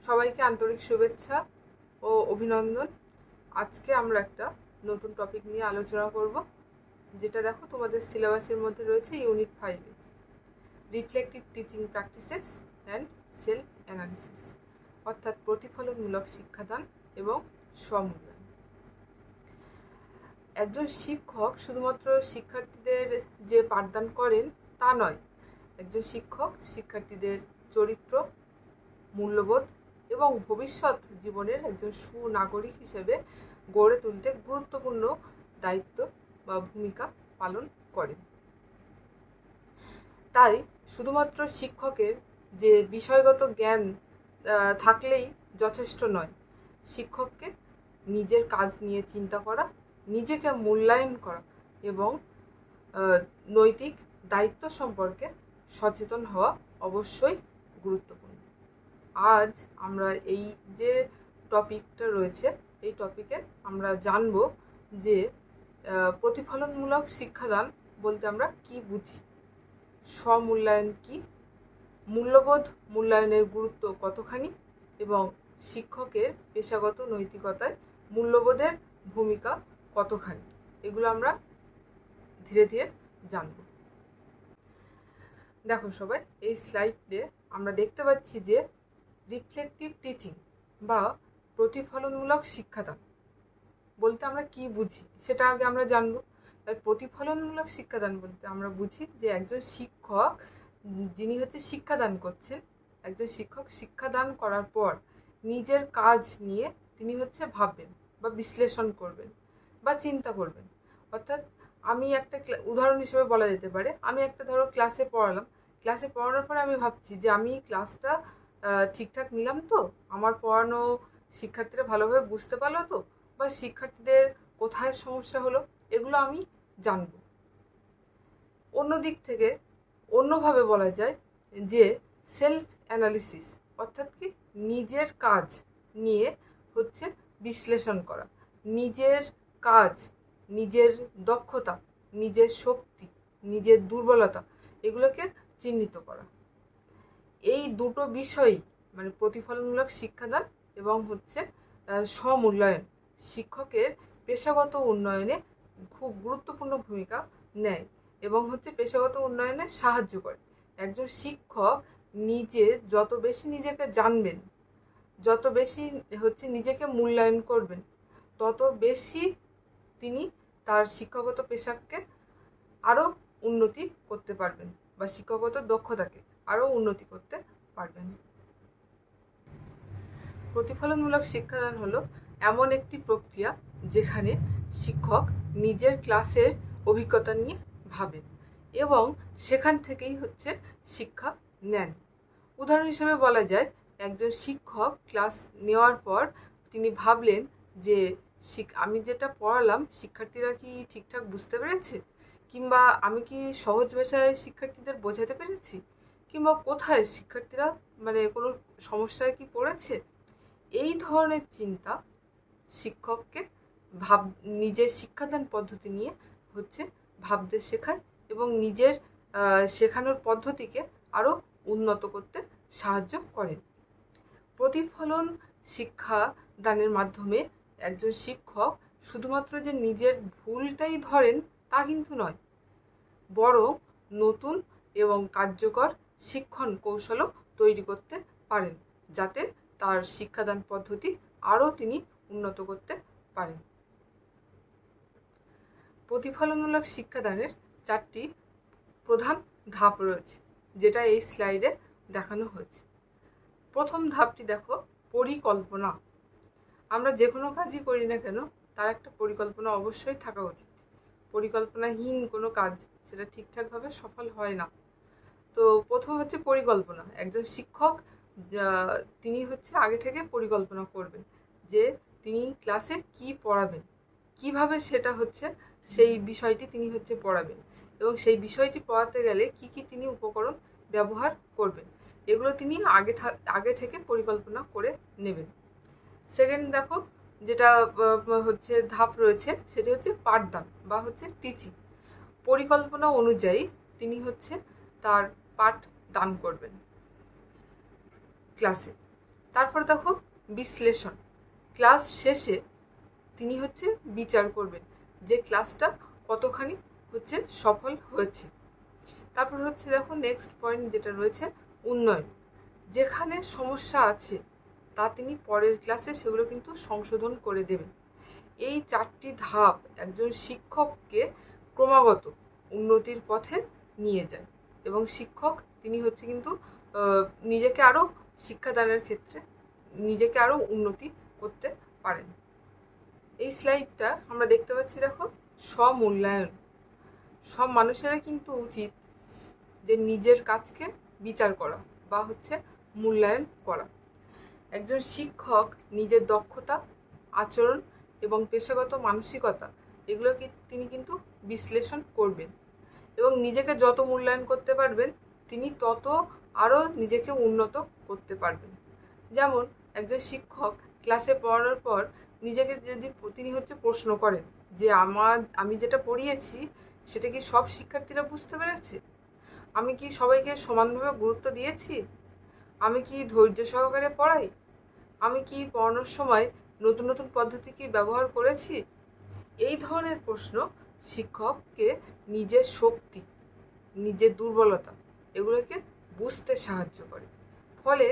সবাইকে আন্তরিক শুভেচ্ছা ও অভিনন্দন। আজকে আমরা একটা নতুন টপিক নিয়ে আলোচনা করব, যেটা দেখো তোমাদের সিলেবাসের মধ্যে রয়েছে unit 5 reflective teaching practices and self analysis, অর্থাৎ প্রতিফলনমূলক শিক্ষাদান এবং স্বমূল্যায়ন। একজন শিক্ষক শুধুমাত্র শিক্ষার্থীদের যে পাঠদান করেন তা নয়, একজন শিক্ষক শিক্ষার্থীদের চরিত্র, মূল্যবোধ এবং ভবিষ্যৎ জীবনের একজন সুনাগরিক হিসেবে গড়ে তুলতে গুরুত্বপূর্ণ দায়িত্ব বা ভূমিকা পালন করেন। তাই শুধুমাত্র শিক্ষকের যে বিষয়গত জ্ঞান থাকলেই যথেষ্ট নয়। শিক্ষককে নিজের কাজ নিয়ে চিন্তা করা, নিজেকে মূল্যায়ন করা এবং নৈতিক দায়িত্ব সম্পর্কে সচেতন হওয়া অবশ্যই গুরুত্বপূর্ণ। আজ আমরা এই যে টপিকটা রয়েছে, এই টপিকে আমরা জানব যে প্রতিফলনমূলক শিক্ষাদান বলতে আমরা কি বুঝি, স্বমূল্যায়ন কি, মূল্যবোধ মূল্যায়নের গুরুত্ব কতখানি এবং শিক্ষকের পেশাগত নৈতিকতায় মূল্যবোধের ভূমিকা কতখানি, এগুলো আমরা ধীরে ধীরে জানব। দেখো সবাই, এই স্লাইডে আমরা দেখতে পাচ্ছি যে রিফ্লেক্টিভ টিচিং বা প্রতিফলনমূলক শিক্ষাদান বলতে আমরা কি বুঝি সেটা আগে আমরা জানবো। তাই প্রতিফলনমূলক শিক্ষাদান বলতে আমরা বুঝি যে একজন শিক্ষক যিনি শিক্ষাদান করছেন, একজন শিক্ষক শিক্ষাদান করার পর নিজের কাজ নিয়ে তিনি ভাববেন বা বিশ্লেষণ করবেন বা চিন্তা করবেন। অর্থাৎ আমি একটা উদাহরণ হিসেবে বলা যেতে পারে, আমি একটা ধরো ক্লাসে পড়ালাম, ক্লাসে পড়ানোর পরে আমি ভাবছি যে আমি ক্লাসটা ঠিকঠাক নিলাম তো, আমার পড়ানো শিক্ষার্থীরা ভালোভাবে বুঝতে পারলো তো, বা শিক্ষার্থীদের কোথায় সমস্যা হলো, এগুলো আমি জানব। অন্য দিক থেকে অন্যভাবে বলা যায় যে সেলফ অ্যানালিসিস, অর্থাৎ কি নিজের কাজ নিয়ে বিশ্লেষণ করা, নিজের কাজ, নিজের দক্ষতা, নিজের শক্তি, নিজের দুর্বলতা, এগুলোকে চিহ্নিত করা। এই দুটো বিষয়ই মানে প্রতিফলনমূলক শিক্ষাদান এবং স্বমূল্যায়ন শিক্ষকের পেশাগত উন্নয়নে খুব গুরুত্বপূর্ণ ভূমিকা নেয় এবং পেশাগত উন্নয়নে সাহায্য করে। একজন শিক্ষক নিজে যত বেশি নিজেকে জানবেন, যত বেশি নিজেকে মূল্যায়ন করবেন, তত বেশি তিনি তার শিক্ষকতা পেশাকে আরও উন্নতি করতে পারবেন বা শিক্ষকতা দক্ষতাকে আরও উন্নতি করতে পারবেন। প্রতিফলনমূলক শিক্ষাদান হলো এমন একটি প্রক্রিয়া যেখানে শিক্ষক নিজের ক্লাসের অভিজ্ঞতা নিয়ে ভাবেন এবং সেখান থেকেই শিক্ষা নেন। উদাহরণ হিসেবে বলা যায়, একজন শিক্ষক ক্লাস নেওয়ার পর তিনি ভাবলেন যে আমি যেটা পড়ালাম শিক্ষার্থীরা কি ঠিকঠাক বুঝতে পেরেছে, কিংবা আমি কি সহজ ভাষায় শিক্ষার্থীদের বোঝাতে পেরেছি, কিংবা কোথায় শিক্ষার্থীরা কোনো সমস্যায় কি পড়েছে। এই ধরনের চিন্তা শিক্ষককে নিজের শিক্ষাদান পদ্ধতি নিয়ে ভাবতে শেখায় এবং নিজের শেখানোর পদ্ধতিকে আরও উন্নত করতে সাহায্য করেন। প্রতিফলন শিক্ষাদানের মাধ্যমে একজন শিক্ষক শুধুমাত্র যে নিজের ভুলটাই ধরেন তা কিন্তু নয়, বরং নতুন এবং কার্যকর শিক্ষণ কৌশলও তৈরি করতে পারেন, যাতে তার শিক্ষাদান পদ্ধতি আরও তিনি উন্নত করতে পারেন। প্রতিফলনমূলক শিক্ষাদানের 4টি প্রধান ধাপ রয়েছে, যেটা এই স্লাইডে দেখানো হয়েছে। প্রথম ধাপটি দেখো, পরিকল্পনা। আমরা যে কোনো কাজই করি না কেন তার একটা পরিকল্পনা অবশ্যই থাকা উচিত। পরিকল্পনাহীন কোনো কাজ সেটা ঠিকঠাকভাবে সফল হয় না। তো প্রথম পরিকল্পনা। একজন শিক্ষক তিনি আগে থেকে পরিকল্পনা করবেন যে তিনি ক্লাসে কি পড়াবেন, কিভাবে সেটা সেই বিষয়টি তিনি পড়াবেন এবং সেই বিষয়টি পড়াতে গেলে কি কি তিনি উপকরণ ব্যবহার করবেন, এগুলো তিনি আগে থেকে পরিকল্পনা করে নেবেন। সেকেন্ড দেখো, যেটা ধাপ রয়েছে সেটি পাঠদান বা টিচিং। পরিকল্পনা অনুযায়ী তিনি তার পাঠ দান করবেন ক্লাসে। তারপর দেখো বিশ্লেষণ। ক্লাস শেষে তিনি হচ্ছে বিচার করবেন যে ক্লাসটা কতখানি হচ্ছে সফল হয়েছে। তারপর হচ্ছে দেখো নেক্সট পয়েন্ট যেটা রয়েছে উন্নয়ন। যেখানে সমস্যা আছে তা তিনি পরের ক্লাসে সেগুলো কিন্তু সংশোধন করে দেবেন। এই 4টি ধাপ একজন শিক্ষককে ক্রমাগত উন্নতির পথে নিয়ে যায় এবং শিক্ষক তিনি হচ্ছে কিন্তু নিজেকে আরও শিক্ষাদানের ক্ষেত্রে নিজেকে আরও উন্নতি করতে পারেন। এই স্লাইডটা আমরা দেখতে পাচ্ছি দেখো স্বমূল্যায়ন। সব মানুষেরা কিন্তু উচিত যে নিজের কাজকে বিচার করা বা হচ্ছে মূল্যায়ন করা। একজন শিক্ষক নিজের দক্ষতা, আচরণ এবং পেশাগত মানসিকতা এগুলোকে তিনি কিন্তু বিশ্লেষণ করবেন এবং নিজেকে যত মূল্যায়ন করতে পারবেন তিনি তত আরও নিজেকে উন্নত করতে পারবেন। যেমন একজন শিক্ষক ক্লাসে পড়ানোর পর নিজেকে যদি তিনি হচ্ছে প্রশ্ন করেন যে আমি যেটা পড়িয়েছি সেটা কি সব শিক্ষার্থীরা বুঝতে পেরেছে, আমি কি সবাইকে সমানভাবে গুরুত্ব দিয়েছি, আমি কি ধৈর্য সহকারে পড়াই, আমি কি পড়ানোর সময় নতুন নতুন পদ্ধতি কি ব্যবহার করেছি। এই ধরনের প্রশ্ন শিক্ষককে নিজের শক্তি, নিজের দুর্বলতা এগুলোকে বুঝতে সাহায্য করে। ফলে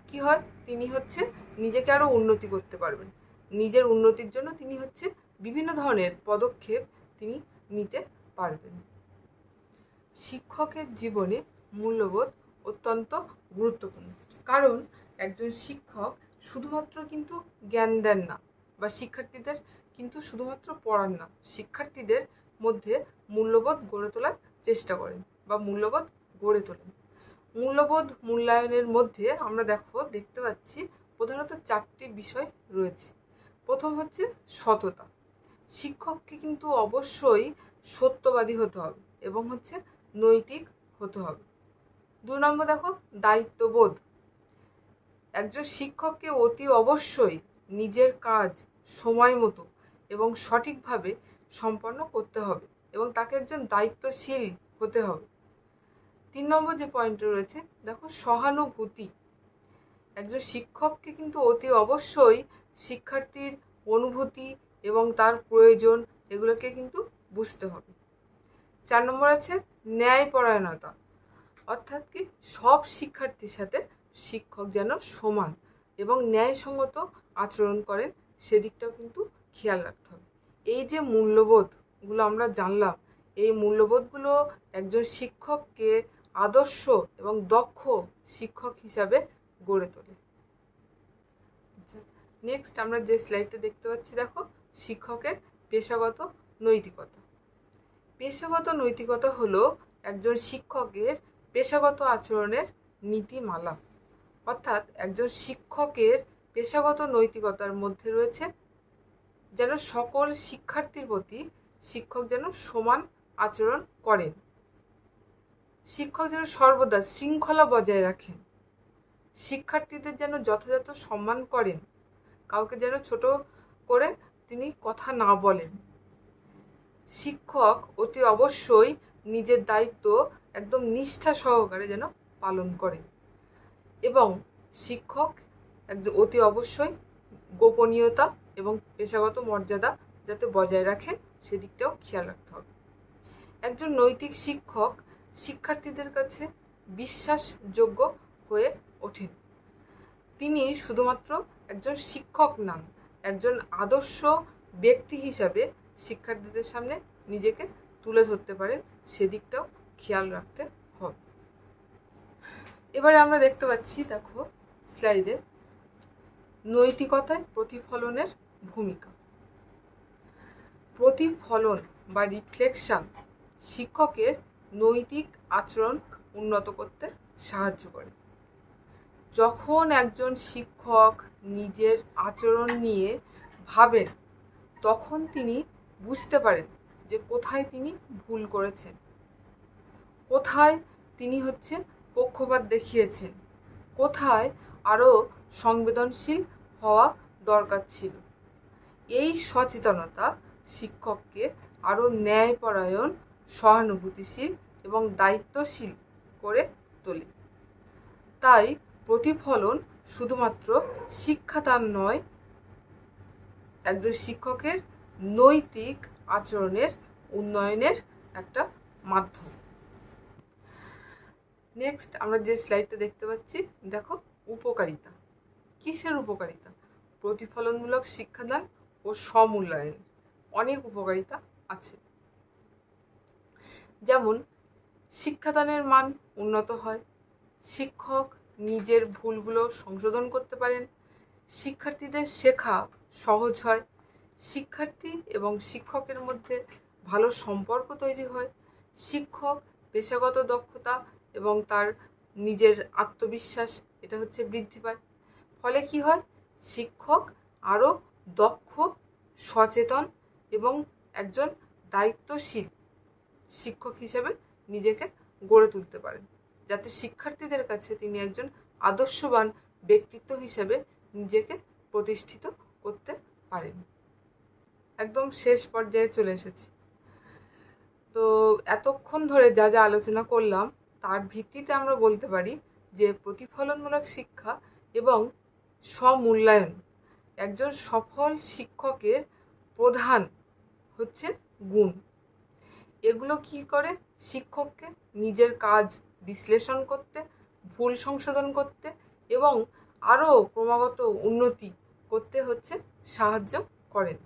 কি হয়, তিনি হচ্ছে নিজেকে আরও উন্নতি করতে পারবেন। নিজের উন্নতির জন্য তিনি হচ্ছে বিভিন্ন ধরনের পদক্ষেপ তিনি নিতে পারবেন। শিক্ষকের জীবনে মূল্যবোধ অত্যন্ত গুরুত্বপূর্ণ, কারণ একজন শিক্ষক শুধুমাত্র কিন্তু জ্ঞান দেন না বা শিক্ষার্থীদের কিন্তু শুধুমাত্র পড়ান না, শিক্ষার্থীদের মধ্যে মূল্যবোধ গড়ে তোলার চেষ্টা করেন বা মূল্যবোধ গড়ে তোলেন। মূল্যবোধ মূল্যায়নের মধ্যে আমরা দেখতে পাচ্ছি প্রধানত 4টি বিষয় রয়েছে। প্রথম হচ্ছে সততা। শিক্ষককে কিন্তু অবশ্যই সত্যবাদী হতে হবে এবং হচ্ছে নৈতিক হতে হবে। 2 নম্বর দেখো দায়িত্ববোধ। একজন শিক্ষককে অতি অবশ্যই নিজের কাজ সময় মতো এবং সঠিকভাবে সম্পন্ন করতে হবে এবং তাকে একজন দায়িত্বশীল হতে হবে। 3 নম্বর যে পয়েন্ট রয়েছে দেখো সহানুভূতি। একজন শিক্ষককে কিন্তু অতি অবশ্যই শিক্ষার্থীর অনুভূতি এবং তার প্রয়োজন এগুলোকে কিন্তু বুঝতে হবে। 4 নম্বর আছে ন্যায়পরায়ণতা, অর্থাৎ কি সব শিক্ষার্থীর সাথে শিক্ষক যেন সমান এবং ন্যায়সঙ্গত আচরণ করেন সেদিকটাও কিন্তু খেয়াল রাখতে হবে। এই যে মূল্যবোধগুলো আমরা জানলাম, এই মূল্যবোধগুলো একজন শিক্ষককে আদর্শ এবং দক্ষ শিক্ষক হিসাবে গড়ে তোলে। নেক্সট আমরা যে স্লাইডটা দেখতে পাচ্ছি দেখো শিক্ষকের পেশাগত নৈতিকতা। পেশাগত নৈতিকতা হলো একজন শিক্ষকের পেশাগত আচরণের নীতিমালা। অর্থাৎ একজন শিক্ষকের পেশাগত নৈতিকতার মধ্যে রয়েছে যেন সকল শিক্ষার্থীর প্রতি শিক্ষক যেন সমান আচরণ করেন, শিক্ষক যেন সর্বদা শৃঙ্খলা বজায় রাখেন, শিক্ষার্থীদের যেন যথাযথ সম্মান করেন, কাউকে যেন ছোট করে তিনি কথা না বলেন। শিক্ষক অতি অবশ্যই নিজের দায়িত্ব একদম নিষ্ঠা সহকারে যেন পালন করেন এবং শিক্ষক অতি অবশ্যই গোপনীয়তা এবং পেশাগত মর্যাদা যাতে বজায় রাখেন সেদিকটাও খেয়াল রাখতে হবে। একজন নৈতিক শিক্ষক শিক্ষার্থীদের কাছে বিশ্বাসযোগ্য হয়ে ওঠেন। তিনি শুধুমাত্র একজন শিক্ষক নন, একজন আদর্শ ব্যক্তি হিসাবে শিক্ষার্থীদের সামনে নিজেকে তুলে ধরতে পারেন, সেদিকটাও খেয়াল রাখতে হবে। এবারে আমরা দেখতে পাচ্ছি দেখো স্লাইডে নৈতিকতায় প্রতিফলনের ভূমিকা। প্রতিফলন বা রিফ্লেকশন শিক্ষকের নৈতিক আচরণ উন্নত করতে সাহায্য করে। যখন একজন শিক্ষক নিজের আচরণ নিয়ে ভাবেন তখন তিনি বুঝতে পারেন যে কোথায় তিনি ভুল করেছেন, কোথায় তিনি হচ্ছে পক্ষপাত দেখিয়েছেন, কোথায় আরও সংবেদনশীল হওয়া দরকার ছিল। এই সচেতনতা শিক্ষককে আরও ন্যায়পরায়ণ, সহানুভূতিশীল এবং দায়িত্বশীল করে তোলে। তাই প্রতিফলন শুধুমাত্র শিক্ষাদান নয়, একজন শিক্ষকের নৈতিক আচরণের উন্নয়নের একটা মাধ্যম। নেক্সট আমরা যে স্লাইডটা দেখতে পাচ্ছি, দেখো উপকারিতা। কিসের উপকারিতা? প্রতিফলনমূলক শিক্ষাদান ও সমূল্যায়ন। অনেক উপকারিতা আছে। যেমন শিক্ষাদানের মান উন্নত হয়, শিক্ষক নিজের ভুলগুলো সংশোধন করতে পারেন, শিক্ষার্থীদের শেখা সহজ হয়, শিক্ষার্থী এবং শিক্ষকের মধ্যে ভালো সম্পর্ক তৈরি হয়, শিক্ষক পেশাগত দক্ষতা এবং তার নিজের আত্মবিশ্বাস এটা হচ্ছে বৃদ্ধি পায়। ফলে কি হয়? শিক্ষক আরও দক্ষ, সচেতন এবং একজন দায়িত্বশীল শিক্ষক হিসেবে নিজেকে গড়ে তুলতে পারেন, যাতে শিক্ষার্থীদের কাছে তিনি একজন আদর্শবান ব্যক্তিত্ব হিসেবে নিজেকে প্রতিষ্ঠিত করতে পারেন। একদম শেষ পর্যায়ে চলে এসেছি। তো এতক্ষণ ধরে যা যা আলোচনা করলাম তার ভিত্তিতে আমরা বলতে পারি যে প্রতিফলনমূলক শিক্ষা এবং সমূল্যায়ন একজন সফল শিক্ষকের প্রধান হচ্ছে গুণ। এগুলো কি করে? শিক্ষককে নিজের কাজ বিশ্লেষণ করতে, ভুল সংশোধন করতে এবং আরও ক্রমাগত উন্নতি করতে হচ্ছে সাহায্য করেন।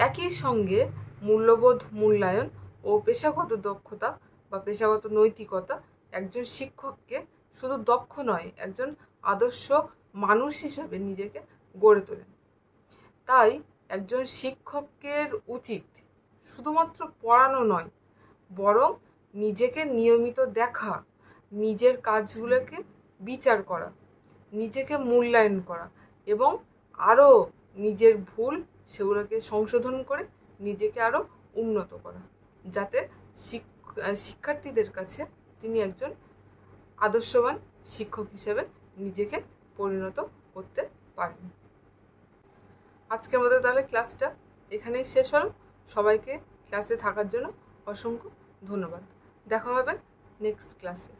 একই সঙ্গে মূল্যবোধ মূল্যায়ন ও পেশাগত দক্ষতা বা পেশাগত নৈতিকতা একজন শিক্ষককে শুধু দক্ষ নয়, একজন আদর্শ মানুষ হিসাবে নিজেকে গড়ে তোলেন। তাই একজন শিক্ষকের উচিত শুধুমাত্র পড়ানো নয়, বরং নিজেকে নিয়মিত দেখা, নিজের কাজগুলোকে বিচার করা, নিজেকে মূল্যায়ন করা এবং আরও নিজের ভুল সেগুলোকে সংশোধন করে নিজেকে আরও উন্নত করা, যাতে শিক্ষার্থীদের কাছে তিনি একজন আদর্শবান শিক্ষক হিসেবে নিজেকে পরিণত করতে পারেন। আজকের মতো তাহলে ক্লাসটা এখানেই শেষ হলো। সবাইকে ক্লাসে থাকার জন্য অসংখ্য ধন্যবাদ। দেখা হবে নেক্সট ক্লাসে।